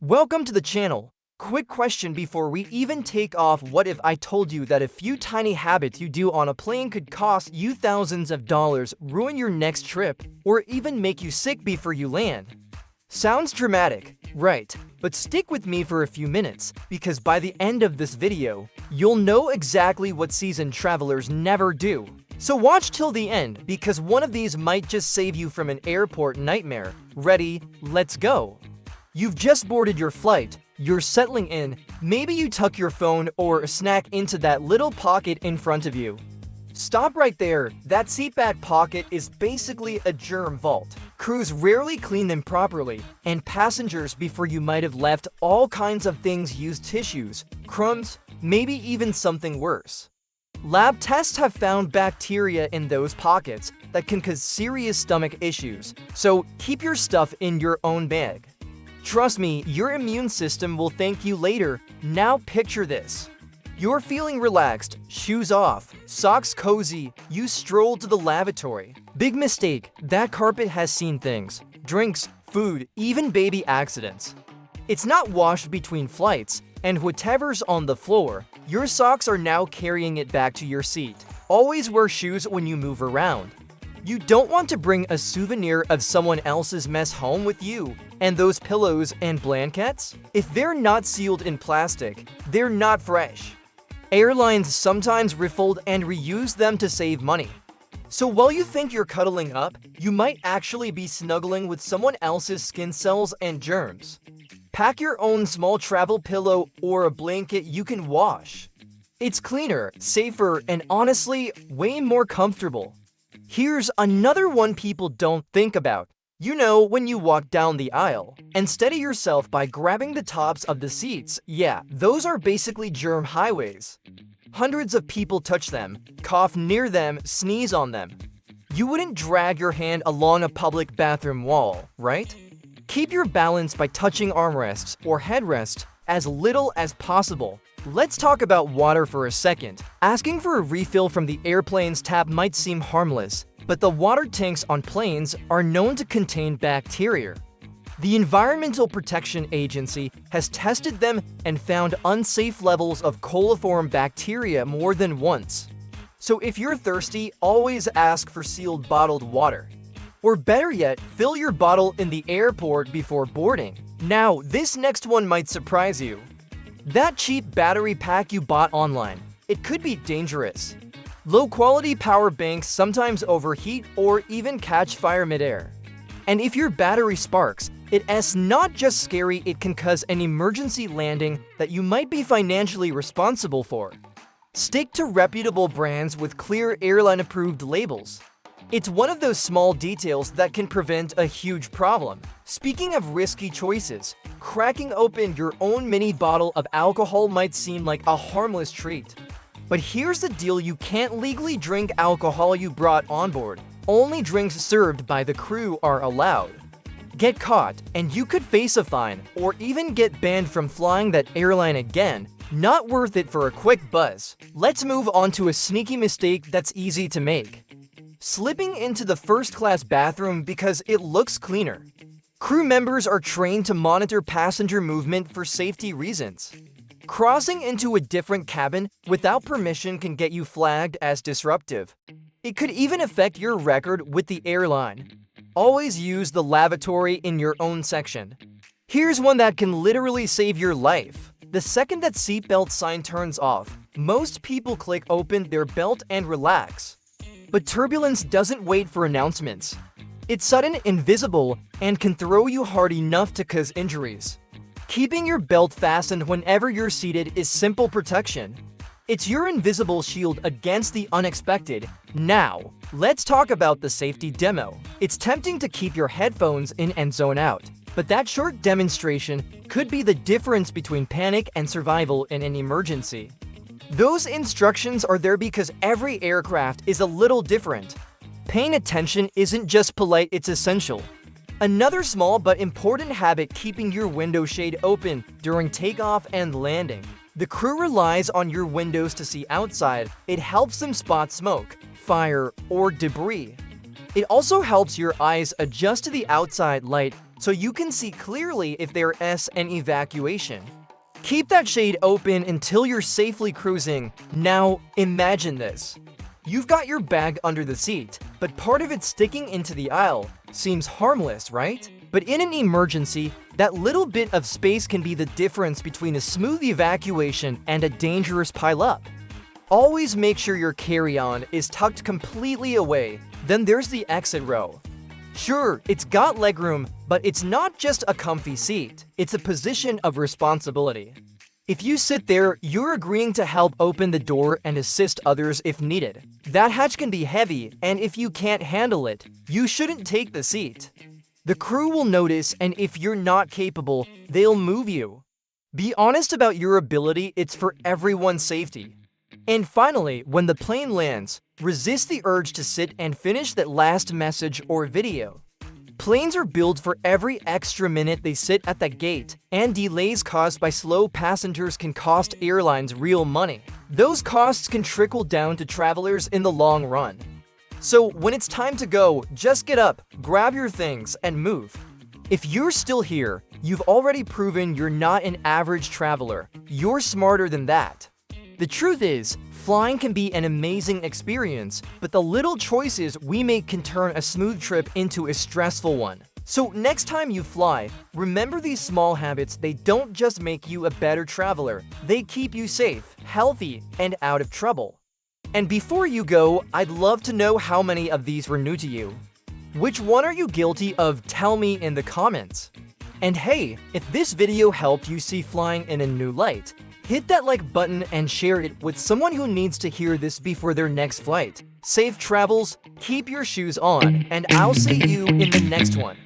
Welcome to the channel. Quick question before we even take off. What if I told you that a few tiny habits you do on a plane could cost you thousands of dollars, ruin your next trip, or even make you sick before you land? Sounds dramatic, right? But stick with me for a few minutes, because by the end of this video, you'll know exactly what seasoned travelers never do. So watch till the end, because one of these might just save you from an airport nightmare. Ready? Let's go! You've just boarded your flight, you're settling in, maybe you tuck your phone or a snack into that little pocket in front of you. Stop right there. That seatback pocket is basically a germ vault. Crews rarely clean them properly, and passengers before you might have left all kinds of things: used tissues, crumbs, maybe even something worse. Lab tests have found bacteria in those pockets that can cause serious stomach issues, so keep your stuff in your own bag. Trust me, your immune system will thank you later. Now picture this. You're feeling relaxed, shoes off, socks cozy, you stroll to the lavatory. Big mistake, that carpet has seen things. Drinks, food, even baby accidents. It's not washed between flights, and whatever's on the floor, your socks are now carrying it back to your seat. Always wear shoes when you move around. You don't want to bring a souvenir of someone else's mess home with you. And those pillows and blankets? If they're not sealed in plastic, they're not fresh. Airlines sometimes refold and reuse them to save money. So while you think you're cuddling up, you might actually be snuggling with someone else's skin cells and germs. Pack your own small travel pillow or a blanket you can wash. It's cleaner, safer, and honestly, way more comfortable. Here's another one people don't think about. You know, when you walk down the aisle and steady yourself by grabbing the tops of the seats, yeah, those are basically germ highways. Hundreds of people touch them, cough near them, sneeze on them. You wouldn't drag your hand along a public bathroom wall, right? Keep your balance by touching armrests or headrests as little as possible. Let's talk about water for a second. Asking for a refill from the airplane's tap might seem harmless, but the water tanks on planes are known to contain bacteria. The Environmental Protection Agency has tested them and found unsafe levels of coliform bacteria more than once. So if you're thirsty, always ask for sealed bottled water. Or better yet, fill your bottle in the airport before boarding. Now, this next one might surprise you. That cheap battery pack you bought online, it could be dangerous. Low-quality power banks sometimes overheat or even catch fire midair. And if your battery sparks, it's not just scary, it can cause an emergency landing that you might be financially responsible for. Stick to reputable brands with clear airline-approved labels. It's one of those small details that can prevent a huge problem. Speaking of risky choices, cracking open your own mini bottle of alcohol might seem like a harmless treat. But here's the deal: you can't legally drink alcohol you brought on board. Only drinks served by the crew are allowed. Get caught, and you could face a fine, or even get banned from flying that airline again. Not worth it for a quick buzz. Let's move on to a sneaky mistake that's easy to make. Slipping into the first-class bathroom because it looks cleaner. Crew members are trained to monitor passenger movement for safety reasons. Crossing into a different cabin without permission can get you flagged as disruptive. It could even affect your record with the airline. Always use the lavatory in your own section. Here's one that can literally save your life. The second that seatbelt sign turns off, most people click open their belt and relax. But turbulence doesn't wait for announcements. It's sudden, invisible, and can throw you hard enough to cause injuries. Keeping your belt fastened whenever you're seated is simple protection. It's your invisible shield against the unexpected. Now, let's talk about the safety demo. It's tempting to keep your headphones in and zone out, but that short demonstration could be the difference between panic and survival in an emergency. Those instructions are there because every aircraft is a little different. Paying attention isn't just polite, it's essential. Another small but important habit: keeping your window shade open during takeoff and landing. The crew relies on your windows to see outside. It helps them spot smoke, fire, or debris. It also helps your eyes adjust to the outside light so you can see clearly if there is an evacuation. Keep that shade open until you're safely cruising. Now, imagine this. You've got your bag under the seat, but part of it sticking into the aisle. Seems harmless, right? But in an emergency, that little bit of space can be the difference between a smooth evacuation and a dangerous pileup. Always make sure your carry-on is tucked completely away. Then there's the exit row. Sure, it's got legroom, but it's not just a comfy seat. It's a position of responsibility. If you sit there, you're agreeing to help open the door and assist others if needed. That hatch can be heavy, and if you can't handle it, you shouldn't take the seat. The crew will notice, and if you're not capable, they'll move you. Be honest about your ability, it's for everyone's safety. And finally, when the plane lands, resist the urge to sit and finish that last message or video. Planes are built for every extra minute they sit at the gate, and delays caused by slow passengers can cost airlines real money. Those costs can trickle down to travelers in the long run. So when it's time to go, just get up, grab your things, and move. If you're still here, you've already proven you're not an average traveler. You're smarter than that. The truth is, flying can be an amazing experience, but the little choices we make can turn a smooth trip into a stressful one. So next time you fly, remember these small habits. They don't just make you a better traveler, they keep you safe, healthy, and out of trouble. And before you go, I'd love to know how many of these were new to you. Which one are you guilty of? Tell me in the comments. And hey, if this video helped you see flying in a new light, hit that like button and share it with someone who needs to hear this before their next flight. Safe travels, keep your shoes on, and I'll see you in the next one.